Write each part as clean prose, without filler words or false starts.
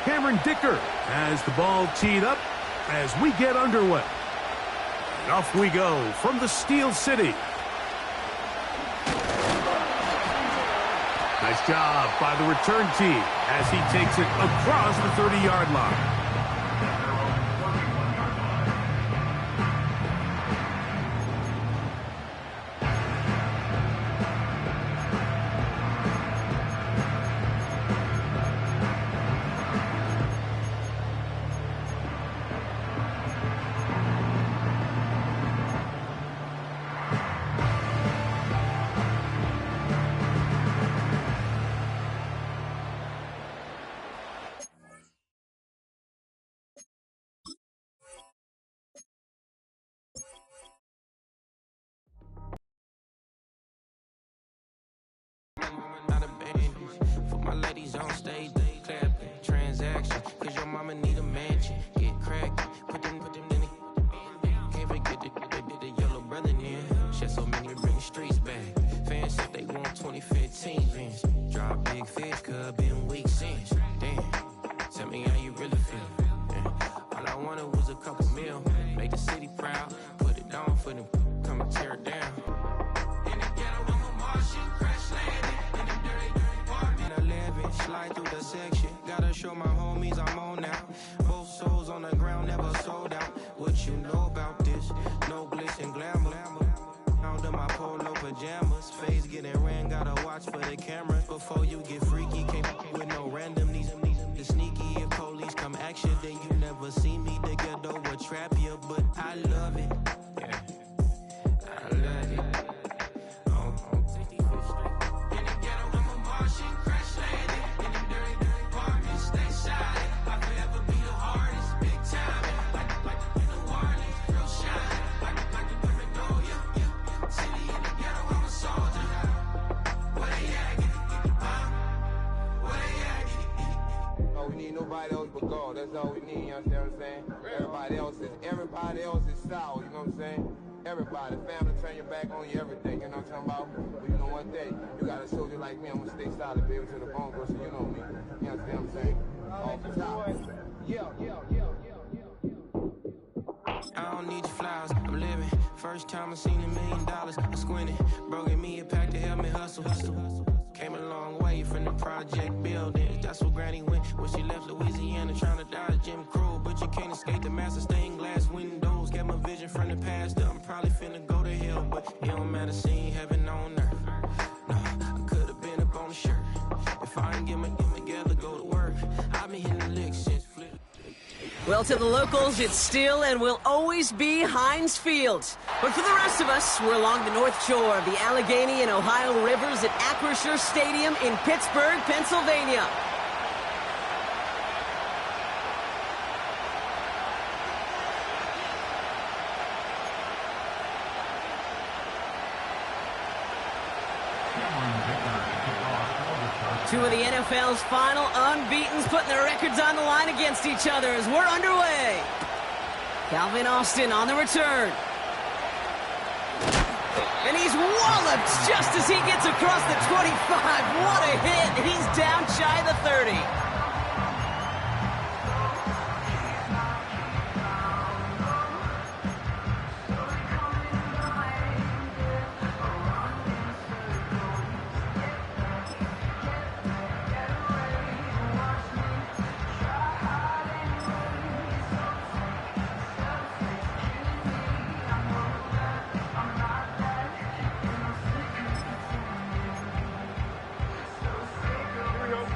Cameron Dicker has the ball teed up as we get underway. And off we go from the Steel City. Nice job by the return team as he takes it across the 30-yard line. For my ladies on stage, they clapping. Transaction, cause your mama need a mansion. Get cracked, put them in the. Can't forget the yellow brother in. Shed so many, bring the streets back. Fans said they want 2015 Vince. Drop big fish, cuz been weak since. Damn, tell me how you really feel. Yeah. All I wanted was a couple mil. Make the city proud, put it down for them. Come and tear it down. In the ghetto, I'm a Martian, crash landing. Slide through the section, gotta show my homies I'm on now. Both souls on the ground, never sold out. What you know about this? No glitz and glamour. Under my polo pajamas, face getting ran, gotta watch for the cameras. Before you get freaky, can't with no randomness. The sneaky, if police come action, then you never see me. The ghetto will trap you, but I love it. Yeah, I love it. Nobody else but God. That's all we need, you understand what I'm saying? Everybody else is sour, you know what I'm saying? Everybody, family, turn your back on you, everything, you know what I'm talking about? But you know one day, you got a soldier like me, I'm gonna stay solid, baby, to the bone, bro, so you know me. You understand what I'm saying? Off the top. Yeah. I don't need your flowers, I'm living. First time I seen $1 million, I squinted. Bro, give me a pack to help me hustle. Came a long way from the project buildings. That's where Granny went when she left Louisiana, trying to dodge Jim Crow. But you can't escape the master stained glass windows. Got my vision from the past, I'm probably finna go to hell, but it don't matter, seeing heaven on earth. No, I could've been up on the shirt. If I ain't get my together, go to work. I've been hitting the licks since flip. Well, to the locals, it's still and will always be Heinz Field. But for the rest of us, we're along the north shore of the Allegheny and Ohio rivers at Acrisure Stadium in Pittsburgh, Pennsylvania. Two of the NFL's final unbeatens putting their records on the line against each other as we're underway. Calvin Austin on the return. And he's walloped just as he gets across the 25. What a hit. He's down shy of the 30.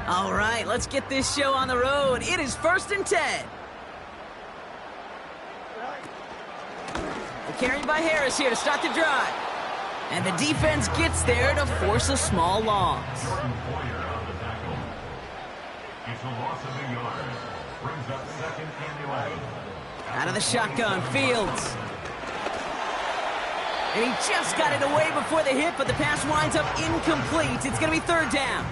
All right, let's get this show on the road. It is 1st and 10. Carried by Harris here to start the drive. And the defense gets there to force a small loss. Out of the shotgun, Fields. And he just got it away before the hit, but the pass winds up incomplete. It's going to be 3rd down.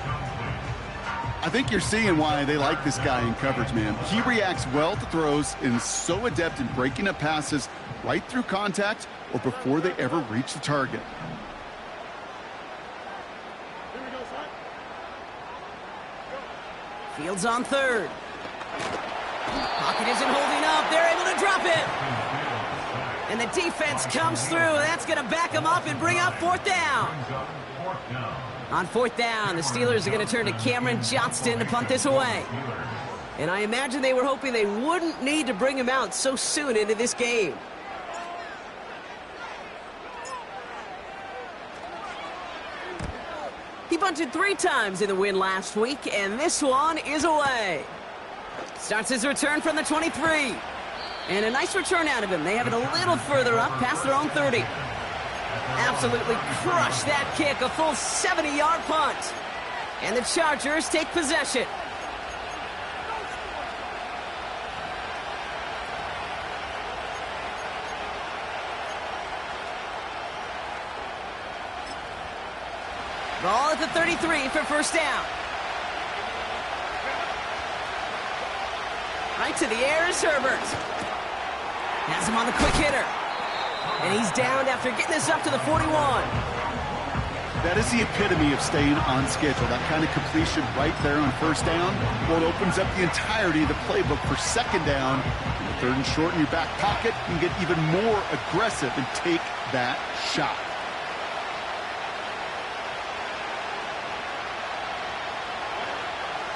I think you're seeing why they like this guy in coverage, man. He reacts well to throws and is so adept in breaking up passes right through contact or before they ever reach the target. Fields on third. Pocket isn't holding up. They're able to drop it. And the defense comes through. That's going to back them up and bring up fourth down. On fourth down, the Steelers are going to turn to Cameron Johnston to punt this away. And I imagine they were hoping they wouldn't need to bring him out so soon into this game. He bunted 3 times in the win last week, and this one is away. Starts his return from the 23. And a nice return out of him. They have it a little further up, past their own 30. Absolutely crushed that kick, a full 70-yard punt. And the Chargers take possession. Ball at the 33 for first down. Right to the air is Herbert. Has him on the quick hitter. And he's downed after getting this up to the 41. That is the epitome of staying on schedule. That kind of completion right there on first down. Well, it opens up the entirety of the playbook for second down. In the third and short in your back pocket, you can get even more aggressive and take that shot.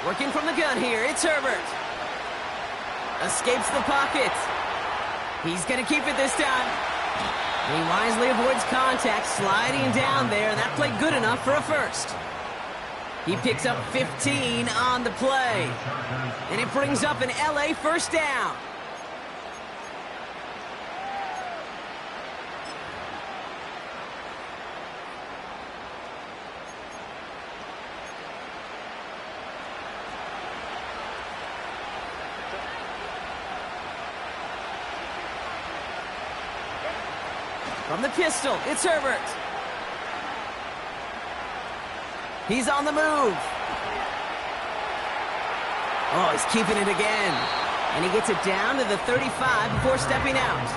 Working from the gun here, it's Herbert. Escapes the pocket. He's going to keep it this time. He wisely avoids contact, sliding down there, and that played good enough for a first. He picks up 15 on the play. And it brings up an LA first down. From the pistol, it's Herbert. He's on the move. Oh, he's keeping it again. And he gets it down to the 35 before stepping out.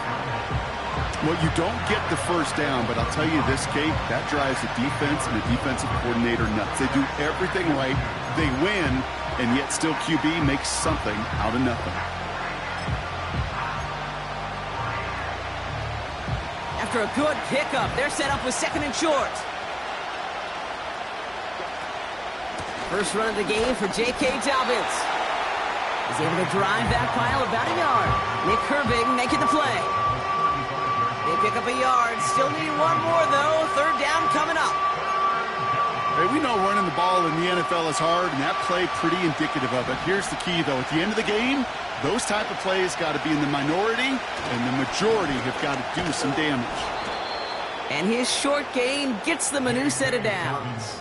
Well, you don't get the first down, but I'll tell you this, Kate, that drives the defense and the defensive coordinator nuts. They do everything right. They win, and yet still QB makes something out of nothing. After a good pickup, they're set up with second and short. First run of the game for J.K. Dobbins. He's able to drive that pile about a yard. Nick Herbig making the play. They pick up a yard. Still need one more, though. Third down coming up. Hey, we know running the ball in the NFL is hard, and that play pretty indicative of it. Here's the key, though. At the end of the game, those type of plays got to be in the minority, and the majority have got to do some damage. And his short gain gets them a new set of downs.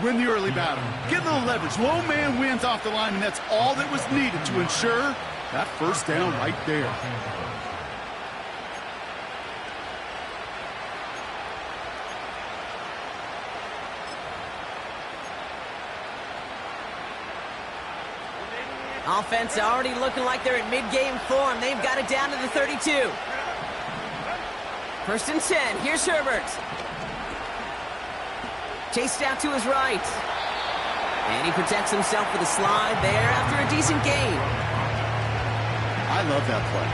Win the early battle. Get a little leverage. Low man wins off the line, and that's all that was needed to ensure that first down right there. Offense already looking like they're in mid-game form. They've got it down to the 32. First and 10. Here's Herbert. Chased out to his right. And he protects himself with a slide there after a decent gain. I love that play.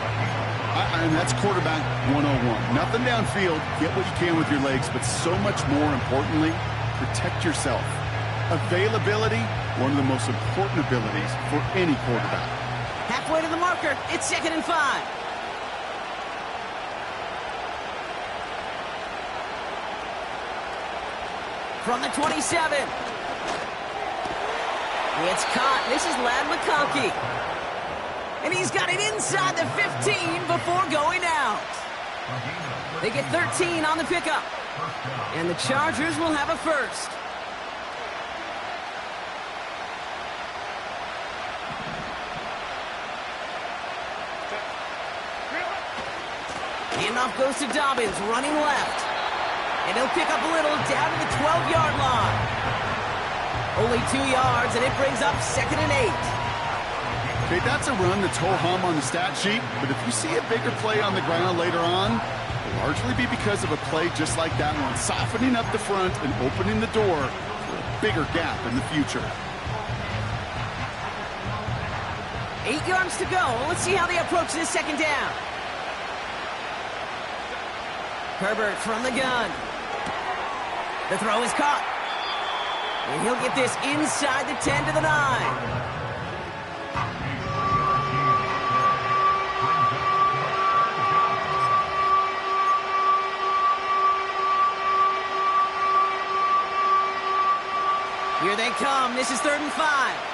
And that's quarterback 101. Nothing downfield. Get what you can with your legs, but so much more importantly, protect yourself. Availability, one of the most important abilities for any quarterback. Halfway to the marker. It's 2nd and 5. From the 27. It's caught. This is Ladd McConkey. And he's got it inside the 15 before going out. They get 13 on the pickup. And the Chargers will have a first. Handoff goes to Dobbins, running left. And he'll pick up a little down to the 12-yard line. Only 2 yards, and it brings up 2nd and 8. Okay, that's a run that's ho-hum on the stat sheet, but if you see a bigger play on the ground later on, Largely be because of a play just like that one, softening up the front and opening the door for a bigger gap in the future. 8 yards to go. Let's see how they approach this second down. Herbert from the gun. The throw is caught. And he'll get this inside the 10 to the 9. Here they come. This is 3rd and 5.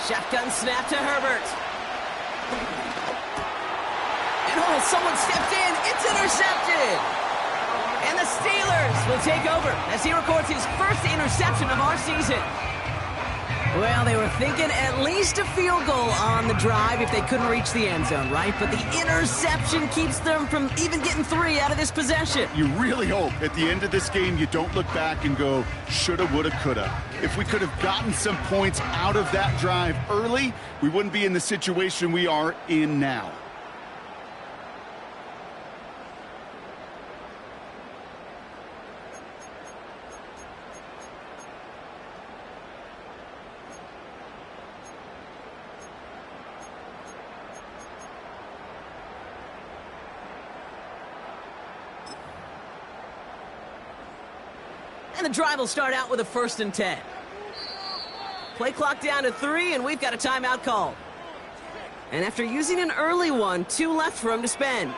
Shotgun snap to Herbert. And someone stepped in. It's intercepted. And the Steelers will take over as he records his first interception of our season. Well, they were thinking at least a field goal on the drive if they couldn't reach the end zone, right? But the interception keeps them from even getting 3 out of this possession. You really hope at the end of this game you don't look back and go, shoulda, woulda, coulda. If we could have gotten some points out of that drive early, we wouldn't be in the situation we are in now. And the drive will start out with a 1st and 10. Play clock down to 3, and we've got a timeout called. And after using an early one, 2 left for him to spend.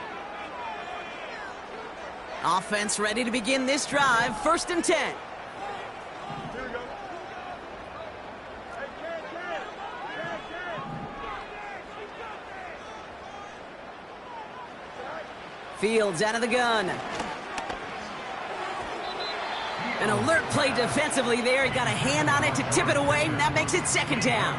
Offense ready to begin this drive, 1st and 10. Fields out of the gun. An alert play defensively there. He got a hand on it to tip it away, and that makes it 2nd down.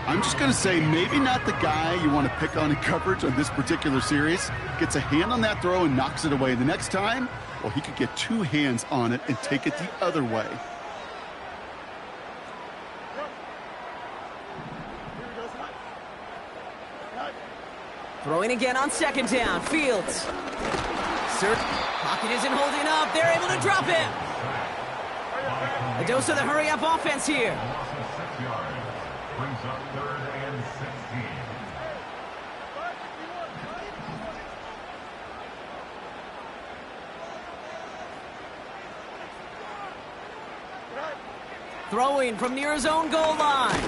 I'm just going to say maybe not the guy you want to pick on in coverage on this particular series. Gets a hand on that throw and knocks it away. The next time, well, he could get 2 hands on it and take it the other way. Throwing again on 2nd down. Fields. Pocket isn't holding up. They're able to drop him. A dose of the hurry-up offense here. Brings up 3rd and 16. Throwing from near his own goal line.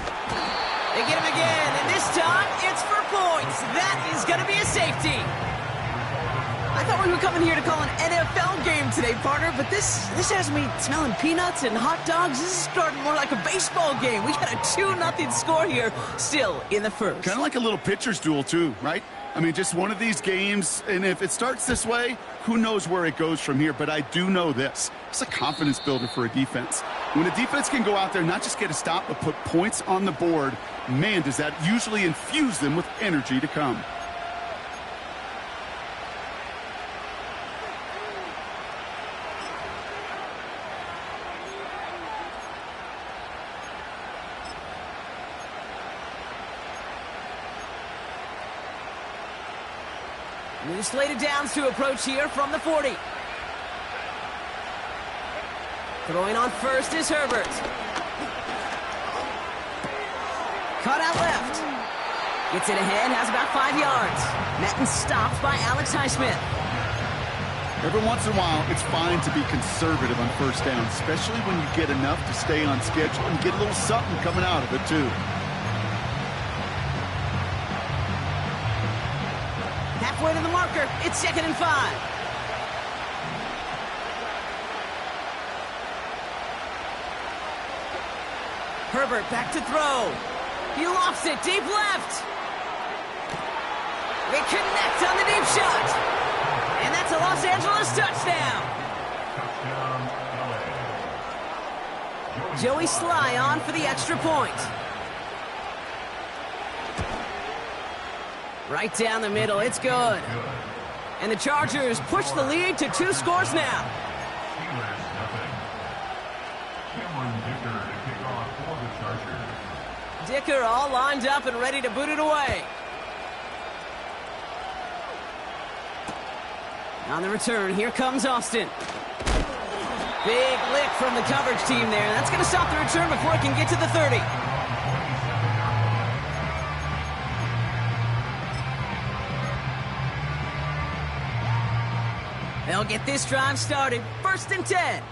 They get him again, and this time it's for points. That is going to be a safety. I thought we were coming here to call an NFL game today, partner, but this has me smelling peanuts and hot dogs. This is starting more like a baseball game. We got a 2-0 score here, still in the 1st. Kind of like a little pitcher's duel, too, right? I mean, just one of these games, and if it starts this way, who knows where it goes from here, but I do know this. It's a confidence builder for a defense. When a defense can go out there, not just get a stop, but put points on the board, man, does that usually infuse them with energy to come. New slated downs to approach here from the 40. Throwing on 1st is Herbert. Cut out left. Gets it ahead, has about 5 yards. Met and stopped by Alex Highsmith. Every once in a while, it's fine to be conservative on 1st down, especially when you get enough to stay on schedule and get a little something coming out of it, too. Halfway to the marker, it's 2nd and 5. Herbert back to throw. He lofts it deep left. They connect on the deep shot. And that's a Los Angeles touchdown. Joey Sly on for the extra point. Right down the middle, it's good. And the Chargers push the lead to 2 scores now. Dicker to kick off for the Chargers. Dicker all lined up and ready to boot it away. On the return, here comes Austin. Big lick from the coverage team there. That's going to stop the return before it can get to the 30. They'll get this drive started. 1st and 10.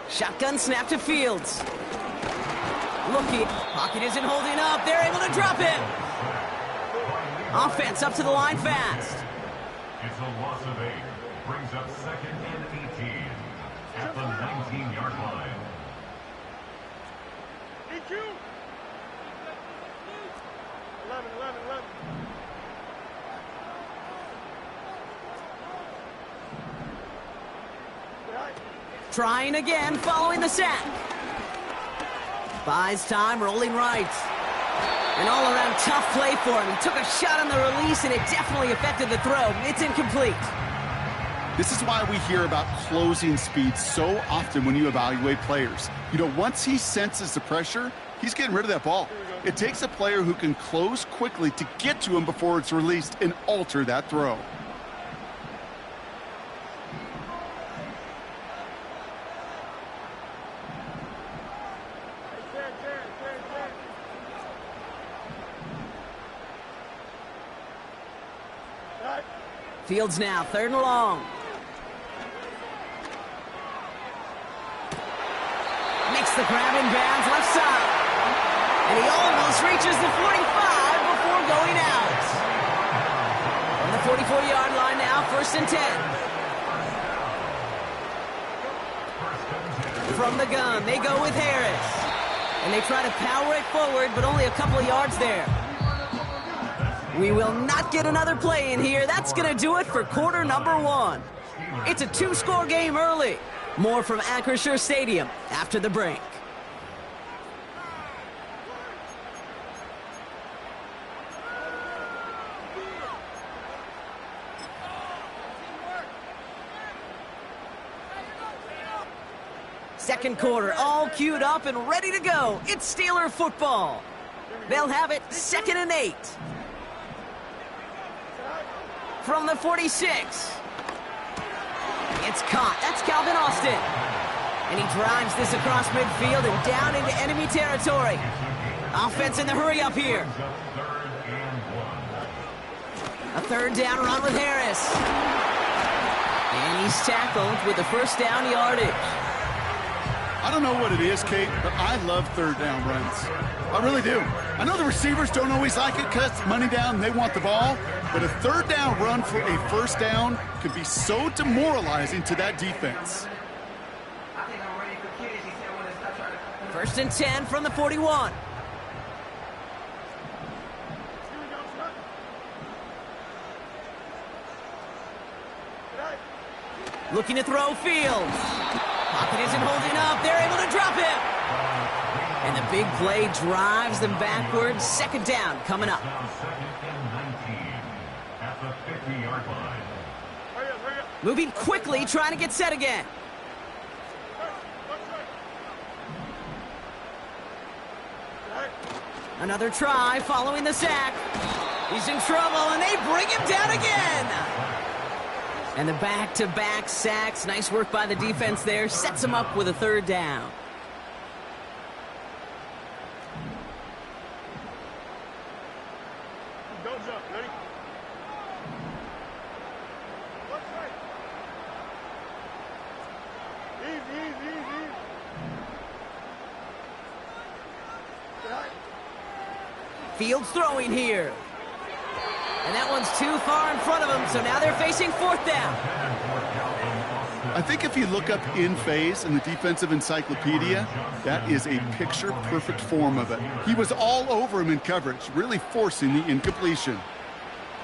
Shotgun snap to Fields. Looking. Pocket isn't holding up. They're able to drop him. Offense up to the line fast. It's a loss of 8. Brings up 2nd and 18 at the 19-yard line. EQ. 11. Trying again, following the sack. Buys time, rolling right. An all-around tough play for him. He took a shot on the release, and it definitely affected the throw. It's incomplete. This is why we hear about closing speed so often when you evaluate players. You know, once he senses the pressure, he's getting rid of that ball. It takes a player who can close quickly to get to him before it's released and alter that throw. Fields now, 3rd and long. Makes the grab in bounds, left side. And he almost reaches the 45 before going out. On the 44-yard line now, 1st and 10. From the gun, they go with Harris. And they try to power it forward, but only a couple of yards there. We will not get another play in here. That's going to do it for quarter number 1. It's a 2-score game early. More from Acrisure Stadium after the break. Second quarter, all queued up and ready to go. It's Steeler football. They'll have it 2nd and 8. From the 46. It's caught. That's Calvin Austin. And he drives this across midfield and down into enemy territory. Offense in the hurry up here. A 3rd down run with Harris. And he's tackled with the 1st down yardage. I don't know what it is, Kate, but I love 3rd down runs. I really do. I know the receivers don't always like it because money down, they want the ball. But a 3rd down run for a 1st down could be so demoralizing to that defense. 1st and 10 from the 41. Looking to throw Fields. Pocket isn't holding up. They're able to drop him. And the big play drives them backwards. 2nd down coming up. Moving quickly, trying to get set again. Another try following the sack. He's in trouble, and they bring him down again. And the back-to-back sacks. Nice work by the defense there. Sets him up with a 3rd down. Don't jump, ready? Easy. Fields throwing here. And that one's too far in front of him, so now they're facing 4th down. I think if you look up in phase in the defensive encyclopedia, that is a picture-perfect form of it. He was all over him in coverage, really forcing the incompletion.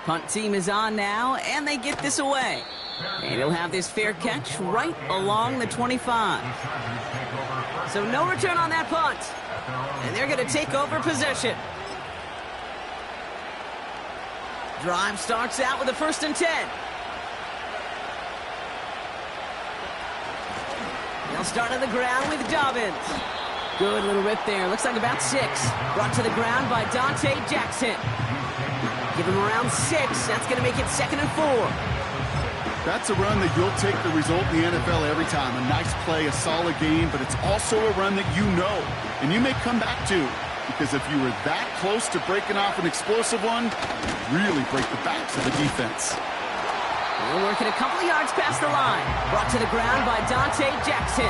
Punt team is on now, and they get this away. And he'll have this fair catch right along the 25. So no return on that punt. And they're going to take over possession. Drive starts out with a 1st and 10. They'll start on the ground with Dobbins. Good little rip there. Looks like about 6. Brought to the ground by Dante Jackson. Give him around 6. That's going to make it 2nd and 4. That's a run that you'll take the result in the NFL every time. A nice play, a solid game, but it's also a run that you know and you may come back to. Because if you were that close to breaking off an explosive one, you really break the backs of the defense. We're working a couple of yards past the line. Brought to the ground by Dante Jackson.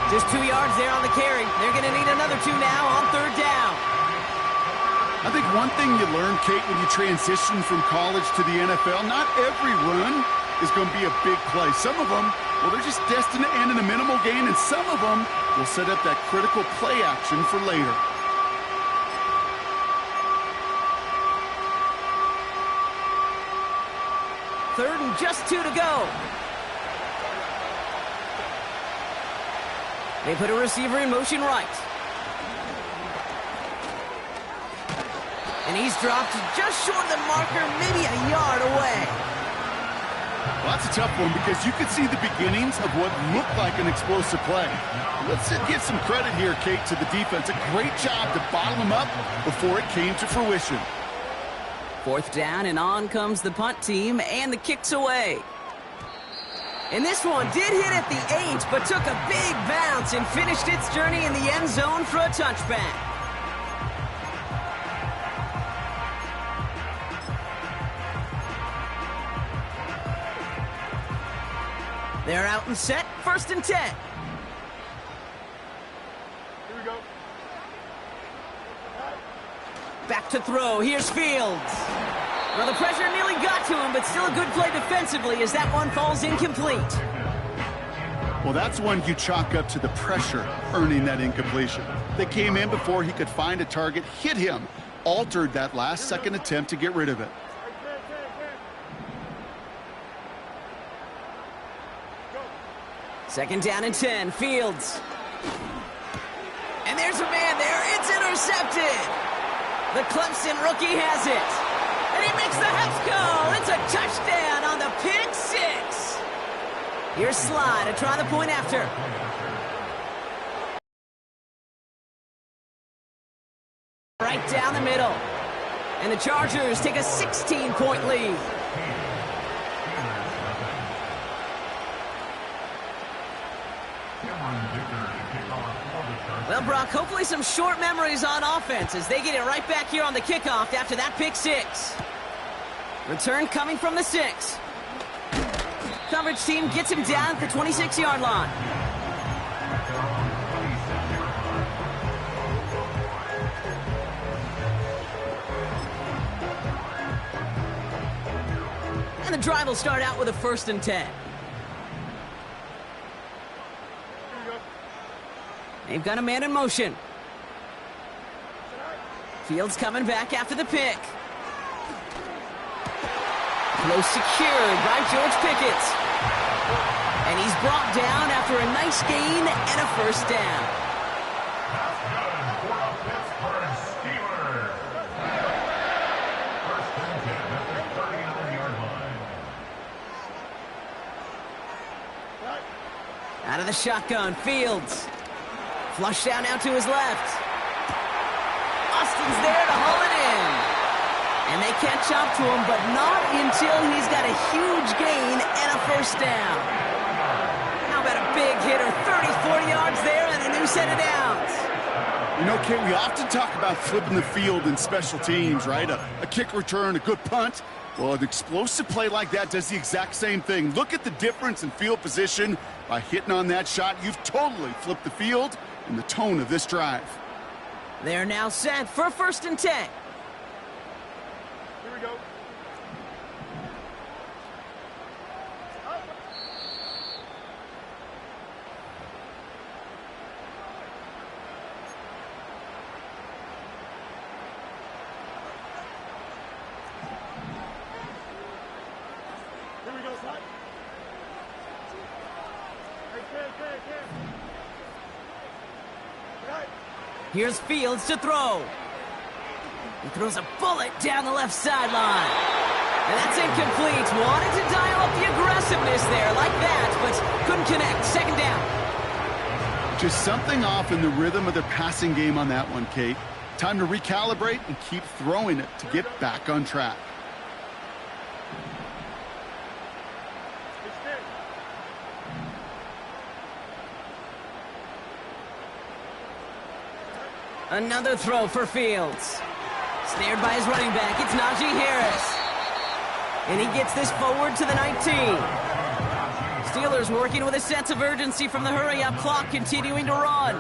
Just 2 yards there on the carry. They're going to need another 2 now on 3rd down. I think one thing you learn, Kate, when you transition from college to the NFL, not every run is going to be a big play. Some of them, well, they're just destined to end in a minimal gain, and some of them will set up that critical play action for later. Third and just 2 to go. They put a receiver in motion right. And he's dropped just short of the marker, maybe a yard away. Well, that's a tough one because you could see the beginnings of what looked like an explosive play. Let's give some credit here, Kate, to the defense. A great job to bottle them up before it came to fruition. 4th down, and on comes the punt team, and the kick's away. And this one did hit at the 8, but took a big bounce and finished its journey in the end zone for a touchback. They're out and set, 1st and 10. Here we go. Back to throw, here's Fields. Well, the pressure nearly got to him, but still a good play defensively as that one falls incomplete. Well, that's one you chalk up to the pressure earning that incompletion. They came in before he could find a target, hit him, altered that last-second attempt to get rid of it. 2nd down and 10, Fields. And there's a man there, it's intercepted. The Clemson rookie has it. And he makes the Hex go. It's a touchdown on the pick 6. Here's Sly to try the point after. Right down the middle. And the Chargers take a 16-point lead. Well, Brock, hopefully some short memories on offense as they get it right back here on the kickoff after that pick 6. Return coming from the 6. Coverage team gets him down at the 26-yard line. And the drive will start out with a 1st and 10. They've got a man in motion. Fields coming back after the pick. Close secured by George Pickett. And he's brought down after a nice gain and a 1st down. Out of the shotgun, Fields. Flush down now to his left. Austin's there to haul it in. And they catch up to him, but not until he's got a huge gain and a 1st down. How about a big hitter, 30, 40 yards there and a new set of downs. You know, Kate, we often talk about flipping the field in special teams, right? A kick return, a good punt. Well, an explosive play like that does the exact same thing. Look at the difference in field position. By hitting on that shot, you've totally flipped the field and the tone of this drive. They're now set for 1st and 10. Here we go. Here's Fields to throw. He throws a bullet down the left sideline. And that's incomplete. Wanted to dial up the aggressiveness there like that, but couldn't connect. Second down. Just something off in the rhythm of their passing game on that one, Kate. Time to recalibrate and keep throwing it to get back on track. Another throw for Fields. Snared by his running back, it's Najee Harris. And he gets this forward to the 19. Steelers working with a sense of urgency from the hurry-up clock, continuing to run.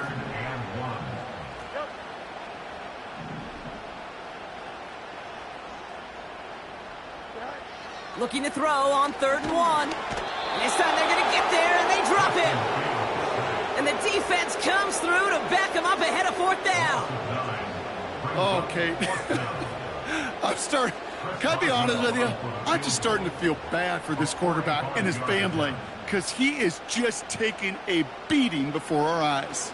Looking to throw on 3rd and 1. And this time they're going to get there, and they drop him. And the defense comes through to back him up ahead of 4th down. Okay. Can I be honest with you? I'm just starting to feel bad for this quarterback and his family because he is just taking a beating before our eyes.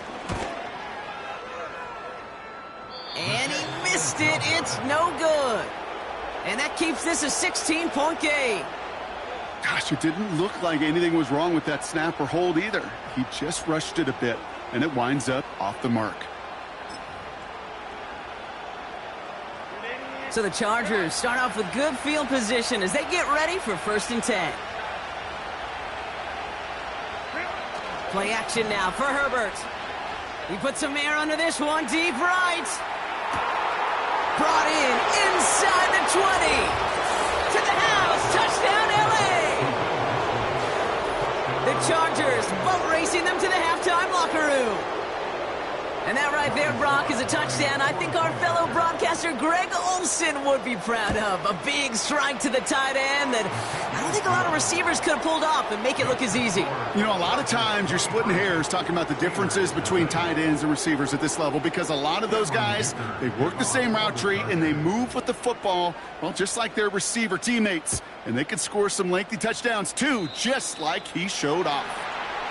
And he missed it. It's no good. And that keeps this a 16-point game. Gosh, it didn't look like anything was wrong with that snap or hold either. He just rushed it a bit, and it winds up off the mark. So the Chargers start off with good field position as they get ready for 1st and 10. Play action now for Herbert. He puts some air under this one, deep right. Brought in inside the 20. To the house, touchdown LA. The Chargers boat racing them to the halftime locker room. And that right there, Brock, is a touchdown I think our fellow broadcaster Greg Olsen would be proud of. A big strike to the tight end that I don't think a lot of receivers could have pulled off and make it look as easy. You know, a lot of times you're splitting hairs talking about the differences between tight ends and receivers at this level because a lot of those guys, they work the same route tree and they move with the football, well, just like their receiver teammates. And they can score some lengthy touchdowns too, just like he showed off.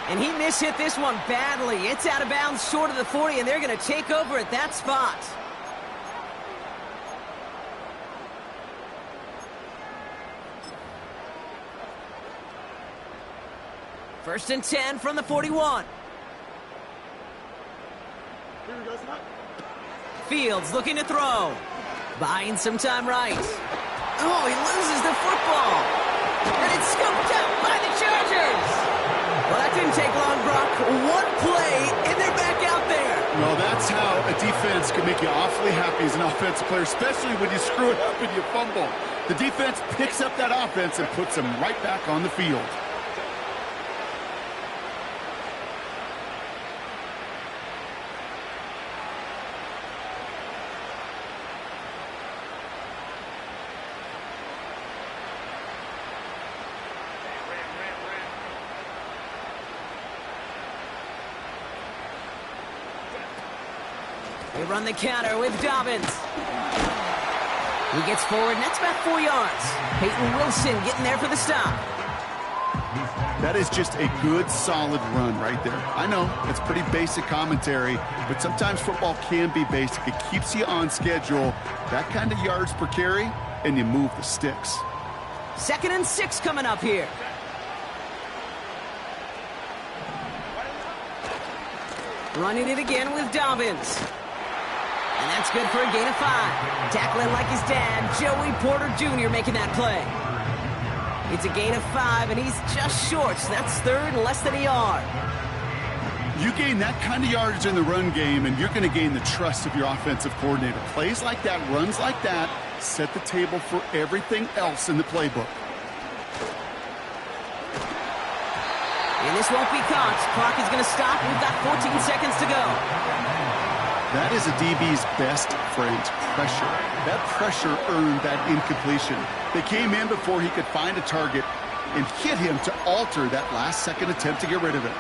And he mishit this one badly. It's out of bounds short of the 40, and they're going to take over at that spot. First and 10 from the 41. Fields looking to throw. Buying some time right. Oh, he loses the football. And it's scooped up by the Chargers. Well, that didn't take long, Brock. One play, and they're back out there. Well, that's how a defense can make you awfully happy as an offensive player, especially when you screw it up and you fumble. The defense picks up that offense and puts them right back on the field. They run the counter with Dobbins. He gets forward, and that's about 4 yards. Peyton Wilson getting there for the stop. That is just a good, solid run right there. I know, it's pretty basic commentary, but sometimes football can be basic. It keeps you on schedule, that kind of yards per carry, and you move the sticks. 2nd and 6 coming up here. Running it again with Dobbins. And that's good for a gain of 5. Tackling like his dad, Joey Porter Jr. making that play. It's a gain of 5, and he's just short, so that's 3rd and less than a yard. You gain that kind of yardage in the run game, and you're going to gain the trust of your offensive coordinator. Plays like that, runs like that, set the table for everything else in the playbook. And this won't be caught. Clock is going to stop. We've got 14 seconds to go. That is a DB's best friend, pressure. That pressure earned that incompletion. They came in before he could find a target and hit him to alter that last-second attempt to get rid of it.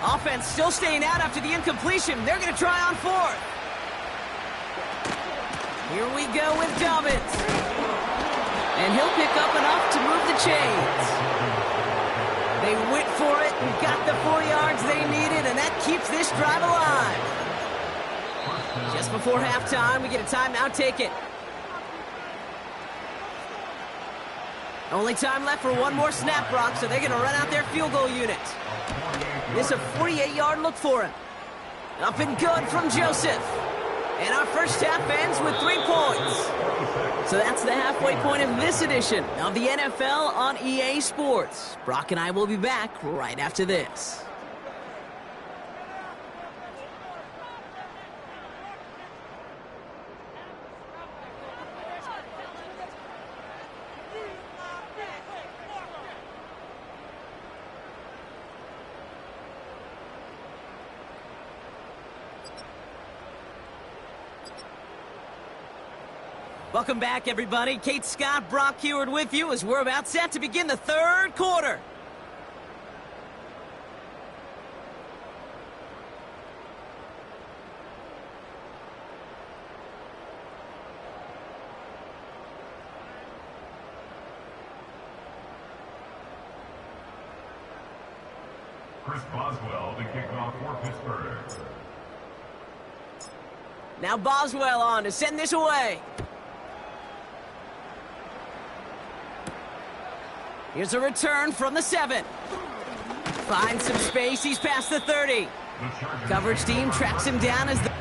Offense still staying out after the incompletion. They're going to try on 4th. Here we go with Dobbins. And he'll pick up enough to move the chains. They went for it and got the 4 yards they needed, and that keeps this drive alive. Just before halftime, we get a timeout taken. Only time left for one more snap, Brock, so they're going to run out their field goal unit. This is a 48-yard look for him. Up and good from Joseph. And our first half ends with 3 points. So that's the halfway point of this edition of the NFL on EA Sports. Brock and I will be back right after this. Welcome back, everybody. Kate Scott, Brock Huard with you as we're about set to begin the third quarter. Chris Boswell to kick off for Pittsburgh. Now Boswell on to send this away. Here's a return from the 7. Finds some space. He's past the 30. Coverage team tracks him down as the